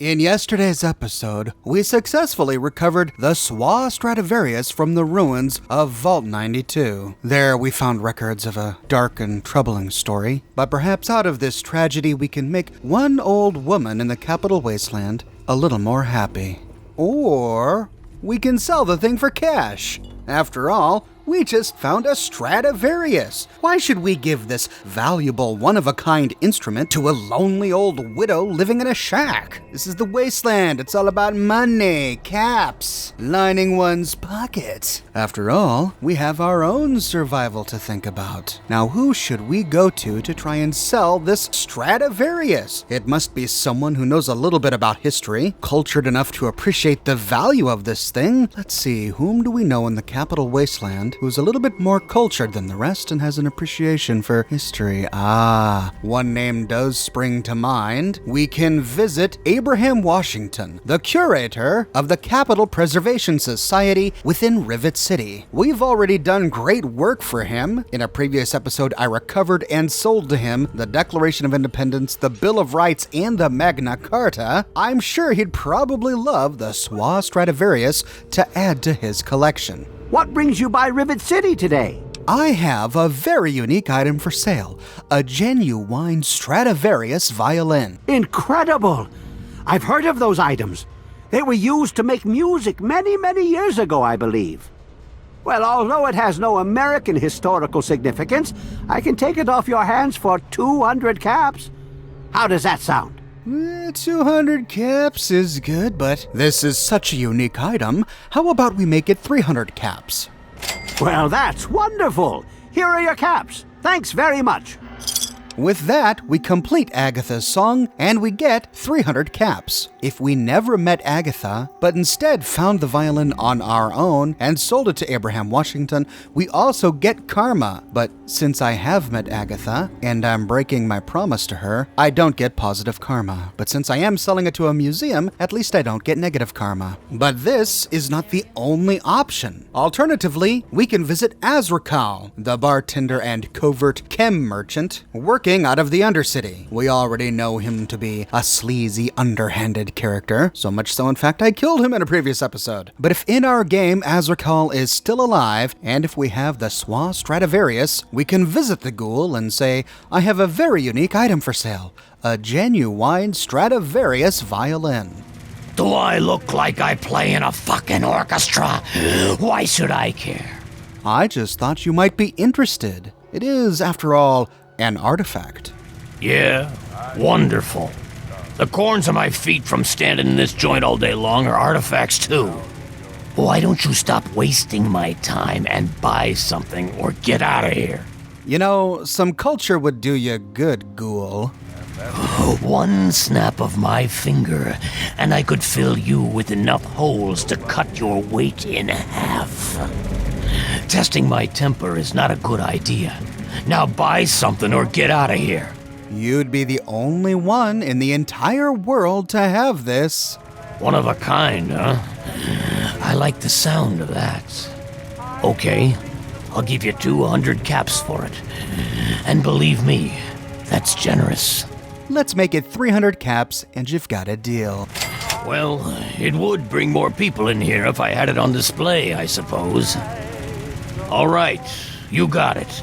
In yesterday's episode, we successfully recovered the Stradivarius from the ruins of Vault 92. There we found records of a dark and troubling story, but perhaps out of this tragedy we can make one old woman in the capital wasteland a little more happy. Or we can sell the thing for cash. After all, we just found a Stradivarius. Why should we give this valuable, one-of-a-kind instrument to a lonely old widow living in a shack? This is the wasteland. It's all about money, caps, lining one's pockets. After all, we have our own survival to think about. Now, who should we go to try and sell this Stradivarius? It must be someone who knows a little bit about history, cultured enough to appreciate the value of this thing. Let's see, whom do we know in the capital wasteland who's a little bit more cultured than the rest and has an appreciation for history? One name does spring to mind. We can visit Abraham Washington, the curator of the Capitol Preservation Society within Rivet City. We've already done great work for him. In a previous episode, I recovered and sold to him the Declaration of Independence, the Bill of Rights, and the Magna Carta. I'm sure he'd probably love the Stradivarius to add to his collection. What brings you by Rivet City today? I have a very unique item for sale, a genuine Stradivarius violin. Incredible! I've heard of those items. They were used to make music many, many years ago, I believe. Well, although it has no American historical significance, I can take it off your hands for 200 caps. How does that sound? 200 caps is good, but this is such a unique item. How about we make it 300 caps? Well, that's wonderful. Here are your caps. Thanks very much. With that, we complete Agatha's song, and we get 300 caps. If we never met Agatha, but instead found the violin on our own and sold it to Abraham Washington, we also get karma. But since I have met Agatha, and I'm breaking my promise to her, I don't get positive karma. But since I am selling it to a museum, at least I don't get negative karma. But this is not the only option. Alternatively, we can visit Azrakal, the bartender and covert chem merchant, working out of the Undercity. We already know him to be a sleazy, underhanded character, so much so in fact I killed him in a previous episode. But if in our game Azrakal is still alive, and if we have the Stradivarius, we can visit the ghoul and say, I have a very unique item for sale, a genuine Stradivarius violin. Do I look like I play in a fucking orchestra? Why should I care? I just thought you might be interested. It is, after all, an artifact. Yeah, wonderful. The corns on my feet from standing in this joint all day long are artifacts too. Why don't you stop wasting my time and buy something or get out of here? You know, some culture would do you good, ghoul. One snap of my finger, and I could fill you with enough holes to cut your weight in half. Testing my temper is not a good idea. Now buy something or get out of here. You'd be the only one in the entire world to have this. One of a kind, huh? I like the sound of that. Okay, I'll give you 200 caps for it. And believe me, that's generous. Let's make it 300 caps and you've got a deal. Well, it would bring more people in here if I had it on display, I suppose. All right, you got it.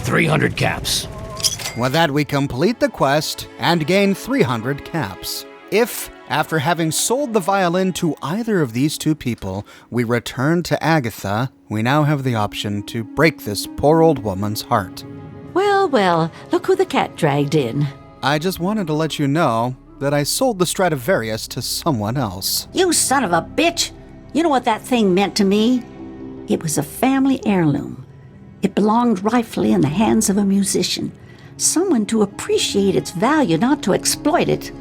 300 caps. With that, we complete the quest and gain 300 caps. If, after having sold the violin to either of these two people, we return to Agatha, we now have the option to break this poor old woman's heart. Well, look who the cat dragged in. I just wanted to let you know that I sold the Stradivarius to someone else. You son of a bitch! You know what that thing meant to me? It was a family heirloom. It belonged rightfully in the hands of a musician, someone to appreciate its value, not to exploit it.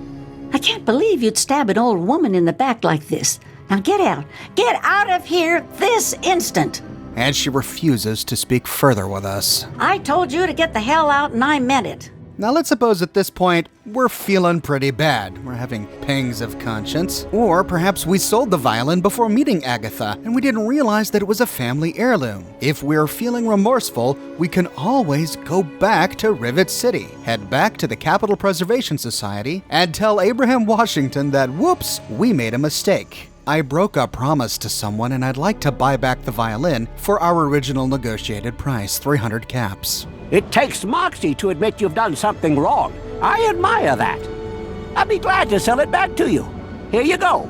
I can't believe you'd stab an old woman in the back like this. Now get out. Get out of here this instant. And she refuses to speak further with us. I told you to get the hell out and I meant it. Now let's suppose at this point, we're feeling pretty bad. We're having pangs of conscience. Or perhaps we sold the violin before meeting Agatha, and we didn't realize that it was a family heirloom. If we're feeling remorseful, we can always go back to Rivet City, head back to the Capitol Preservation Society, and tell Abraham Washington that, whoops, we made a mistake. I broke a promise to someone and I'd like to buy back the violin for our original negotiated price, 300 caps. It takes moxie to admit you've done something wrong. I admire that. I'd be glad to sell it back to you. Here you go.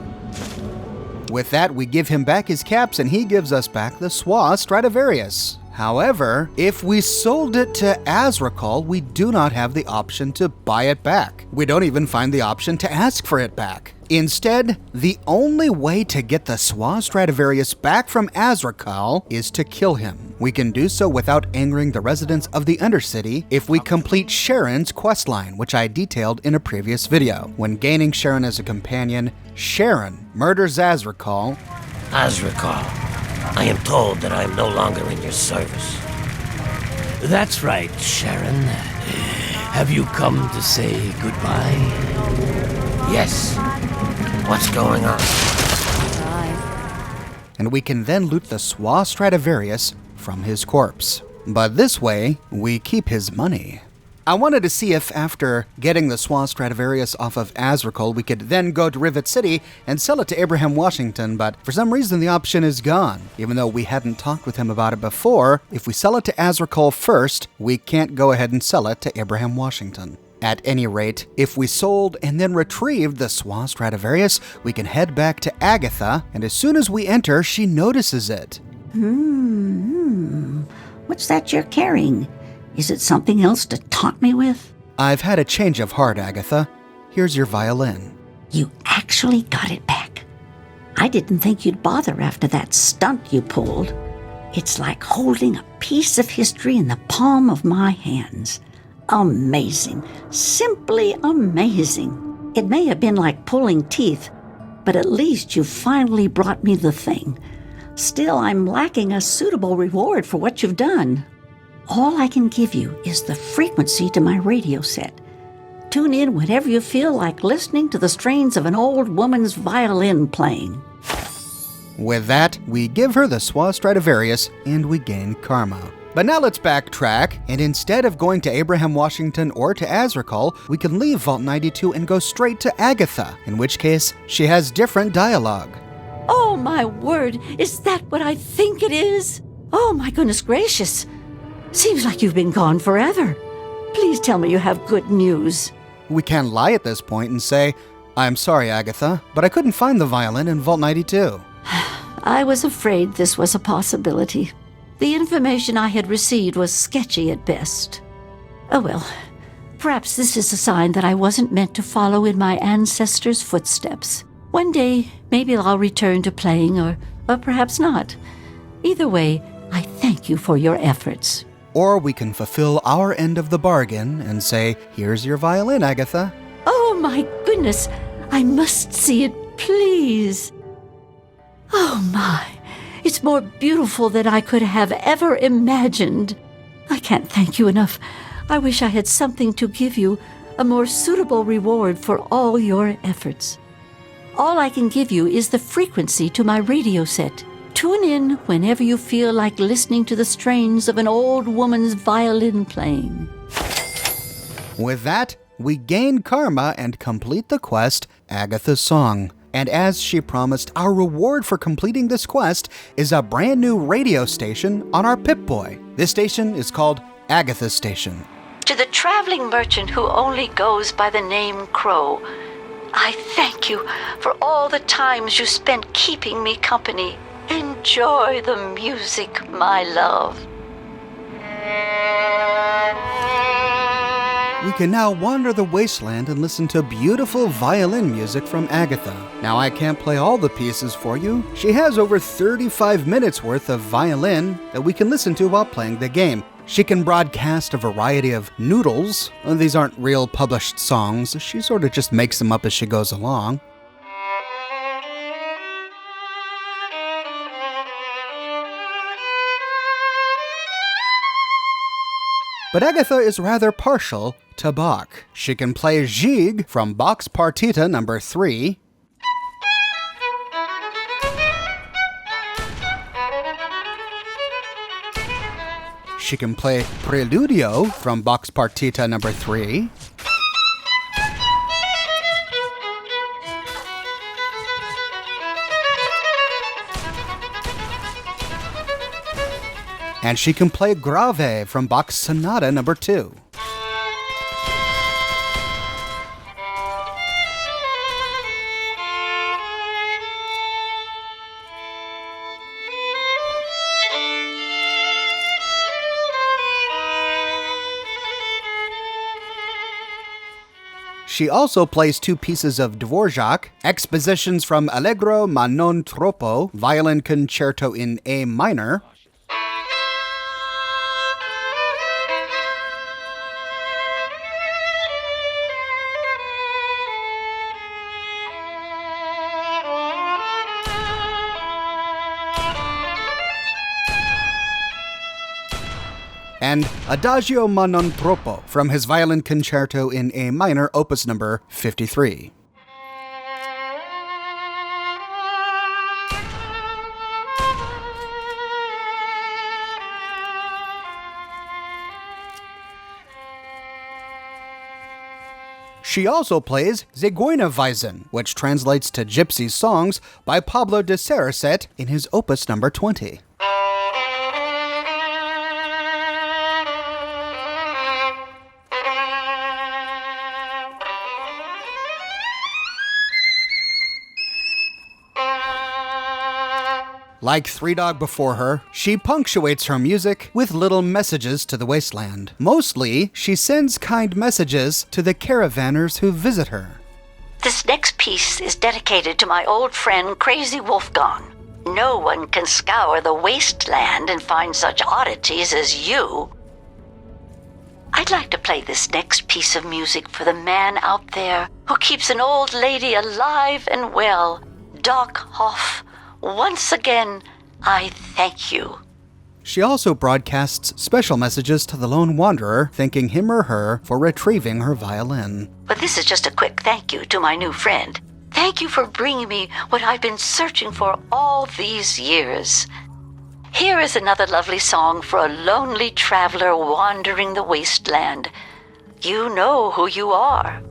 With that, we give him back his caps and he gives us back the Stradivarius. However, if we sold it to Azrakal, we do not have the option to buy it back. We don't even find the option to ask for it back. Instead, the only way to get the Stradivarius back from Azrakal is to kill him. We can do so without angering the residents of the Undercity if we complete Sharon's questline, which I detailed in a previous video. When gaining Sharon as a companion, Sharon murders Azrakal. Azrakal, I am told that I am no longer in your service. That's right, Sharon. Have you come to say goodbye? Yes. What's going on? And we can then loot the Stradivarius from his corpse. But this way, we keep his money. I wanted to see if after getting the Stradivarius off of Azrakal, we could then go to Rivet City and sell it to Abraham Washington, but for some reason the option is gone. Even though we hadn't talked with him about it before, if we sell it to Azrakal first, we can't go ahead and sell it to Abraham Washington. At any rate, if we sold and then retrieved the Stradivarius, we can head back to Agatha, and as soon as we enter, she notices it. What's that you're carrying? Is it something else to taunt me with? I've had a change of heart, Agatha. Here's your violin. You actually got it back. I didn't think you'd bother after that stunt you pulled. It's like holding a piece of history in the palm of my hands. Amazing. Simply amazing. It may have been like pulling teeth, but at least you finally brought me the thing. Still, I'm lacking a suitable reward for what you've done. All I can give you is the frequency to my radio set. Tune in whenever you feel like listening to the strains of an old woman's violin playing. With that, we give her the Stradivarius and we gain karma. But now let's backtrack, and instead of going to Abraham Washington or to Azrakal, we can leave Vault 92 and go straight to Agatha, in which case she has different dialogue. Oh, my word, is that what I think it is? Oh, my goodness gracious. Seems like you've been gone forever. Please tell me you have good news. We can't lie at this point and say, I'm sorry, Agatha, but I couldn't find the violin in Vault 92. I was afraid this was a possibility. The information I had received was sketchy at best. Oh well, perhaps this is a sign that I wasn't meant to follow in my ancestors' footsteps. One day, maybe I'll return to playing, or perhaps not. Either way, I thank you for your efforts. Or we can fulfill our end of the bargain and say, here's your violin, Agatha. Oh my goodness, I must see it, please. Oh my, it's more beautiful than I could have ever imagined. I can't thank you enough. I wish I had something to give you, a more suitable reward for all your efforts. All I can give you is the frequency to my radio set. Tune in whenever you feel like listening to the strains of an old woman's violin playing. With that, we gain karma and complete the quest, Agatha's Song. And as she promised, our reward for completing this quest is a brand new radio station on our Pip-Boy. This station is called Agatha's Station. To the traveling merchant who only goes by the name Crow, I thank you for all the times you spent keeping me company. Enjoy the music, my love. We can now wander the wasteland and listen to beautiful violin music from Agatha. Now, I can't play all the pieces for you. She has over 35 minutes worth of violin that we can listen to while playing the game. She can broadcast a variety of noodles. These aren't real published songs. She sort of just makes them up as she goes along. But Agatha is rather partial to Bach. She can play Gigue from Bach's Partita No. 3, she can play Preludio from Bach's Partita No. 3, and she can play Grave from Bach's Sonata No. 2. She also plays 2 pieces of Dvorak, expositions from Allegro ma non troppo, violin concerto in A minor, and Adagio ma non troppo from his violin concerto in A minor, opus number 53. She also plays Zigeunerweisen, which translates to Gypsy Songs by Pablo de Saracet in his opus number 20. Like Three Dog before her, she punctuates her music with little messages to the wasteland. Mostly, she sends kind messages to the caravanners who visit her. This next piece is dedicated to my old friend Crazy Wolfgang. No one can scour the wasteland and find such oddities as you. I'd like to play this next piece of music for the man out there who keeps an old lady alive and well, Doc Hoff. Once again, I thank you. She also broadcasts special messages to the lone wanderer, thanking him or her for retrieving her violin. But this is just a quick thank you to my new friend. Thank you for bringing me what I've been searching for all these years. Here is another lovely song for a lonely traveler wandering the wasteland. You know who you are.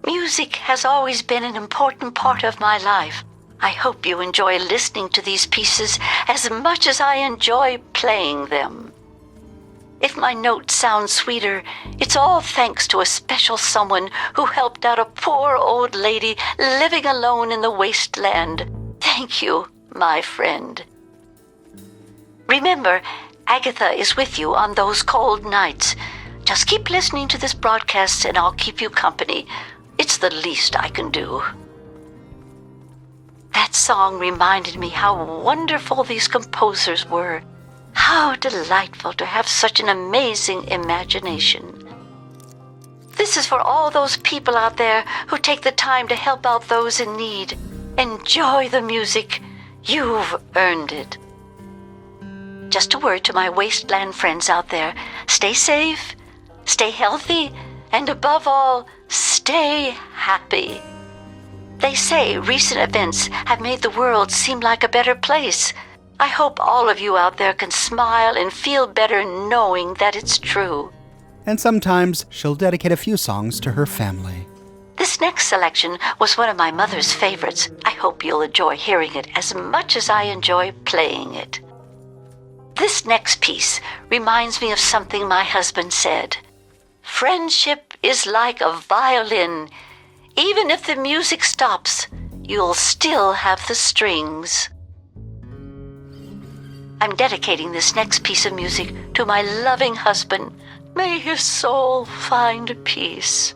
Music has always been an important part of my life. I hope you enjoy listening to these pieces as much as I enjoy playing them. If my notes sound sweeter, it's all thanks to a special someone who helped out a poor old lady living alone in the wasteland. Thank you, my friend. Remember, Agatha is with you on those cold nights. Just keep listening to this broadcast and I'll keep you company. It's the least I can do. That song reminded me how wonderful these composers were. How delightful to have such an amazing imagination. This is for all those people out there who take the time to help out those in need. Enjoy the music. You've earned it. Just a word to my wasteland friends out there. Stay safe, stay healthy, and above all, stay happy. They say recent events have made the world seem like a better place. I hope all of you out there can smile and feel better knowing that it's true. And sometimes she'll dedicate a few songs to her family. This next selection was one of my mother's favorites. I hope you'll enjoy hearing it as much as I enjoy playing it. This next piece reminds me of something my husband said. Friendship is like a violin. Even if the music stops, you'll still have the strings. I'm dedicating this next piece of music to my loving husband. May his soul find peace.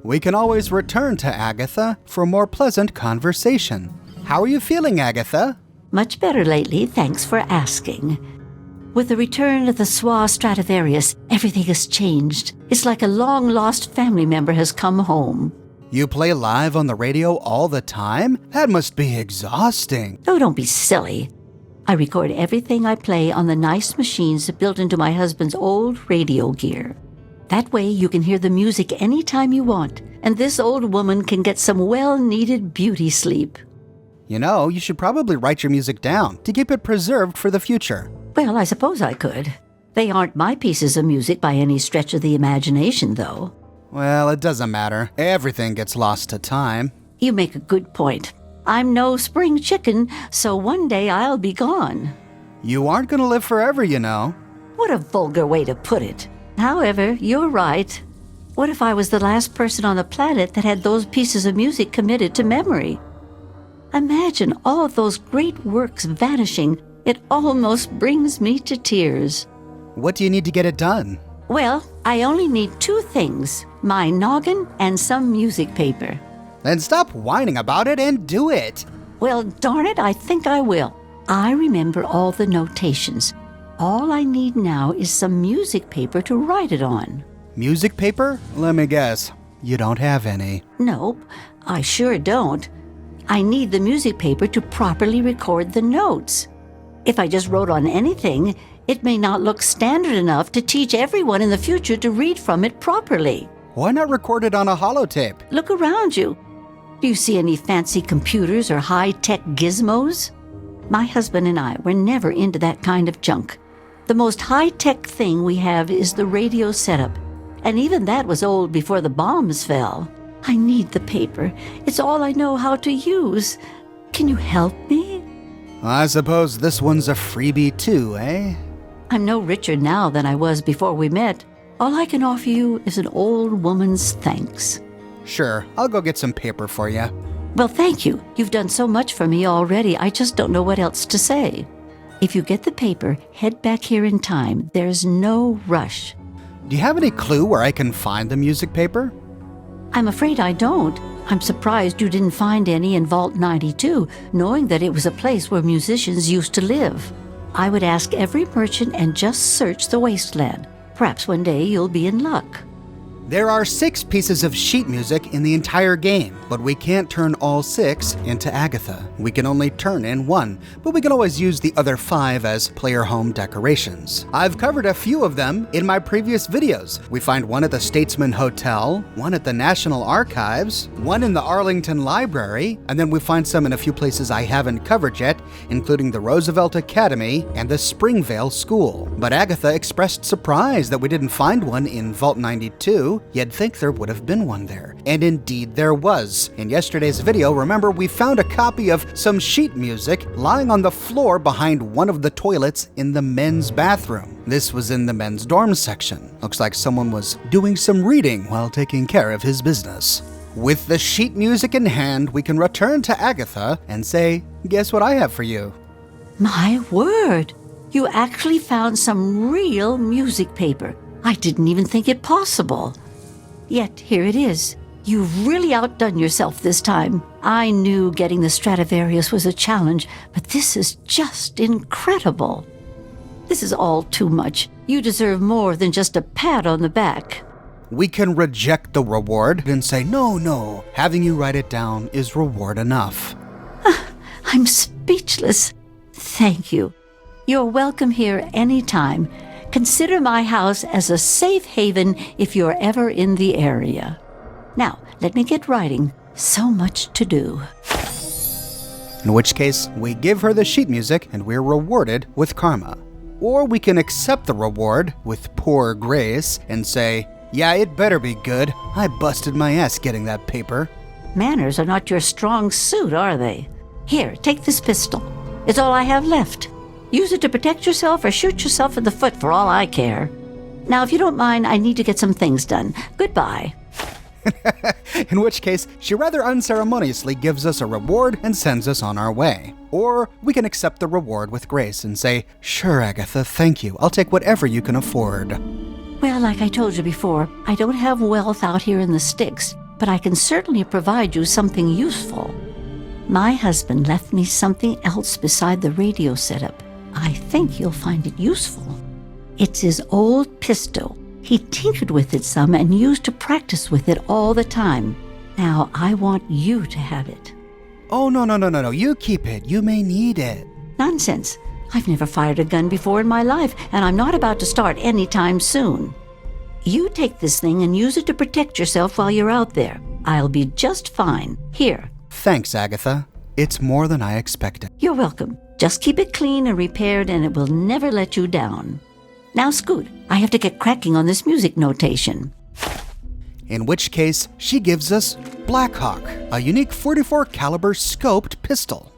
We can always return to Agatha for more pleasant conversation. How are you feeling, Agatha? Much better lately, thanks for asking. With the return of the Stradivarius, everything has changed. It's like a long-lost family member has come home. You play live on the radio all the time? That must be exhausting. Oh, don't be silly. I record everything I play on the nice machines built into my husband's old radio gear. That way you can hear the music anytime you want, and this old woman can get some well-needed beauty sleep. You know, you should probably write your music down to keep it preserved for the future. Well, I suppose I could. They aren't my pieces of music by any stretch of the imagination, though. Well, it doesn't matter. Everything gets lost to time. You make a good point. I'm no spring chicken, so one day I'll be gone. You aren't going to live forever, you know. What a vulgar way to put it. However, you're right. What if I was the last person on the planet that had those pieces of music committed to memory? Imagine all of those great works vanishing. It almost brings me to tears. What do you need to get it done? Well, I only need 2 things, my noggin and some music paper. Then stop whining about it and do it. Well, darn it, I think I will. I remember all the notations. All I need now is some music paper to write it on. Music paper? Let me guess. You don't have any. Nope, I sure don't. I need the music paper to properly record the notes. If I just wrote on anything, it may not look standard enough to teach everyone in the future to read from it properly. Why not record it on a holotape? Look around you. Do you see any fancy computers or high-tech gizmos? My husband and I were never into that kind of junk. The most high-tech thing we have is the radio setup, and even that was old before the bombs fell. I need the paper. It's all I know how to use. Can you help me? I suppose this one's a freebie too, eh? I'm no richer now than I was before we met. All I can offer you is an old woman's thanks. Sure, I'll go get some paper for you. Well, thank you. You've done so much for me already, I just don't know what else to say. If you get the paper, head back here in time. There's no rush. Do you have any clue where I can find the music paper? I'm afraid I don't. I'm surprised you didn't find any in Vault 92, knowing that it was a place where musicians used to live. I would ask every merchant and just search the wasteland. Perhaps one day you'll be in luck. There are 6 pieces of sheet music in the entire game, but we can't turn all 6 into Agatha. We can only turn in 1, but we can always use the other 5 as player home decorations. I've covered a few of them in my previous videos. We find one at the Statesman Hotel, one at the National Archives, one in the Arlington Library, and then we find some in a few places I haven't covered yet, including the Roosevelt Academy and the Springvale School. But Agatha expressed surprise that we didn't find one in Vault 92. You'd think there would have been one there. And indeed there was. In yesterday's video, remember, we found a copy of some sheet music lying on the floor behind one of the toilets in the men's bathroom. This was in the men's dorm section. Looks like someone was doing some reading while taking care of his business. With the sheet music in hand, we can return to Agatha and say, guess what I have for you? My word! You actually found some real music paper. I didn't even think it possible. Yet here it is. You've really outdone yourself this time. I knew getting the Stradivarius was a challenge, but this is just incredible. This is all too much. You deserve more than just a pat on the back. We can reject the reward and say, no, having you write it down is reward enough. I'm speechless. Thank you. You're welcome here anytime. Consider my house as a safe haven if you're ever in the area. Now, let me get writing. So much to do. In which case, we give her the sheet music and we're rewarded with karma. Or we can accept the reward with poor grace and say, yeah, it better be good. I busted my ass getting that paper. Manners are not your strong suit, are they? Here, take this pistol. It's all I have left. Use it to protect yourself or shoot yourself in the foot for all I care. Now, if you don't mind, I need to get some things done. Goodbye. In which case, she rather unceremoniously gives us a reward and sends us on our way. Or we can accept the reward with grace and say, sure, Agatha, thank you. I'll take whatever you can afford. Well, like I told you before, I don't have wealth out here in the sticks, but I can certainly provide you something useful. My husband left me something else beside the radio setup. I think you'll find it useful. It's his old pistol. He tinkered with it some and used to practice with it all the time. Now, I want you to have it. Oh, no. You keep it. You may need it. Nonsense. I've never fired a gun before in my life, and I'm not about to start anytime soon. You take this thing and use it to protect yourself while you're out there. I'll be just fine. Here. Thanks, Agatha. It's more than I expected. You're welcome. Just keep it clean and repaired, and it will never let you down. Now, Scoot, I have to get cracking on this music notation. In which case, she gives us Blackhawk, a unique 44 caliber scoped pistol.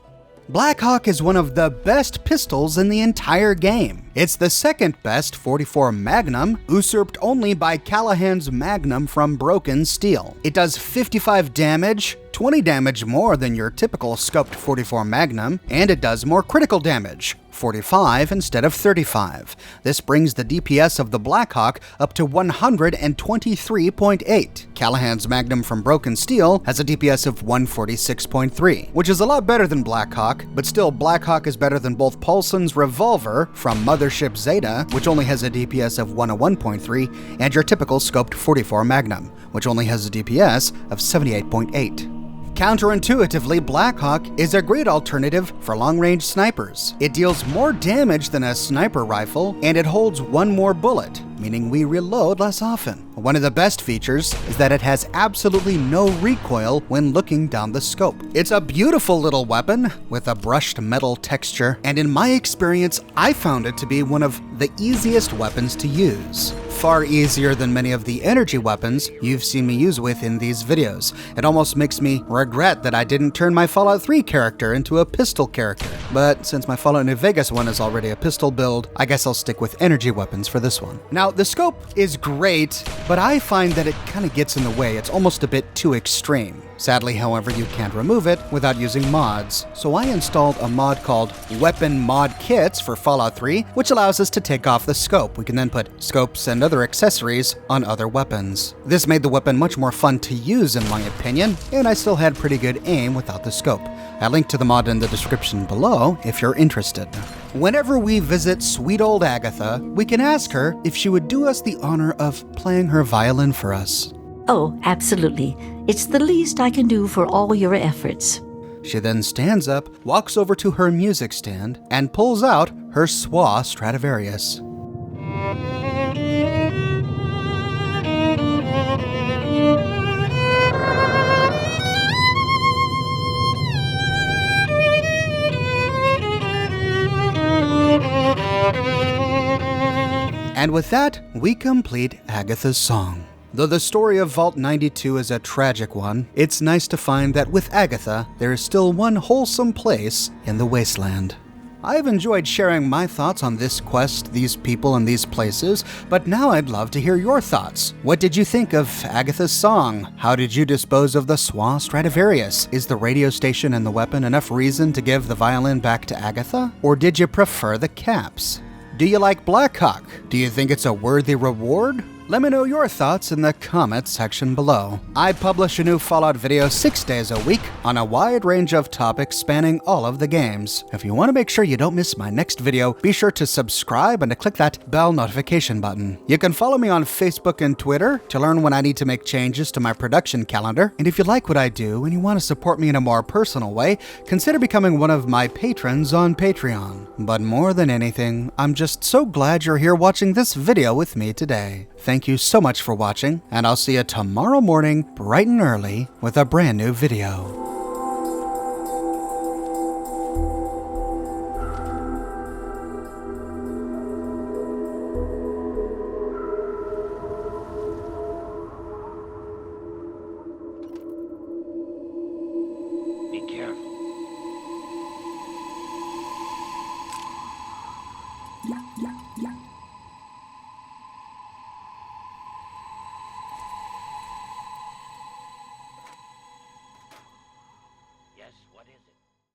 Blackhawk is one of the best pistols in the entire game. It's the second best 44 Magnum, usurped only by Callahan's Magnum from Broken Steel. It does 55 damage, 20 damage more than your typical scoped 44 Magnum, and it does more critical damage, 45 instead of 35. This brings the DPS of the Blackhawk up to 123.8. Callahan's Magnum from Broken Steel has a DPS of 146.3, which is a lot better than Blackhawk, but still Blackhawk is better than both Paulson's Revolver from Mothership Zeta, which only has a DPS of 101.3, and your typical scoped 44 Magnum, which only has a DPS of 78.8. Counterintuitively, Blackhawk is a great alternative for long-range snipers. It deals more damage than a sniper rifle, and it holds one more bullet, meaning we reload less often. One of the best features is that it has absolutely no recoil when looking down the scope. It's a beautiful little weapon with a brushed metal texture, and in my experience, I found it to be one of the easiest weapons to use. Far easier than many of the energy weapons you've seen me use with in these videos. It almost makes me regret that I didn't turn my Fallout 3 character into a pistol character. But since my Fallout New Vegas one is already a pistol build, I guess I'll stick with energy weapons for this one. Now, the scope is great, but I find that it kind of gets in the way. It's almost a bit too extreme. Sadly, however, you can't remove it without using mods, so I installed a mod called Weapon Mod Kits for Fallout 3, which allows us to take off the scope. We can then put scopes and other accessories on other weapons. This made the weapon much more fun to use in my opinion, and I still had pretty good aim without the scope. I linked to the mod in the description below if you're interested. Whenever we visit sweet old Agatha, we can ask her if she would do us the honor of playing her violin for us. Oh, absolutely. It's the least I can do for all your efforts. She then stands up, walks over to her music stand, and pulls out her Schwa Stradivarius. And with that, we complete Agatha's song. Though the story of Vault 92 is a tragic one, it's nice to find that with Agatha, there is still one wholesome place in the wasteland. I've enjoyed sharing my thoughts on this quest, these people, and these places, but now I'd love to hear your thoughts. What did you think of Agatha's song? How did you dispose of the Schwa Stradivarius? Is the radio station and the weapon enough reason to give the violin back to Agatha? Or did you prefer the caps? Do you like Blackhawk? Do you think it's a worthy reward? Let me know your thoughts in the comments section below. I publish a new Fallout video 6 days a week on a wide range of topics spanning all of the games. If you want to make sure you don't miss my next video, be sure to subscribe and to click that bell notification button. You can follow me on Facebook and Twitter to learn when I need to make changes to my production calendar. And if you like what I do and you want to support me in a more personal way, consider becoming one of my patrons on Patreon. But more than anything, I'm just so glad you're here watching this video with me today. Thank you so much for watching, and I'll see you tomorrow morning, bright and early, with a brand new video. Be careful. Yes, what is it?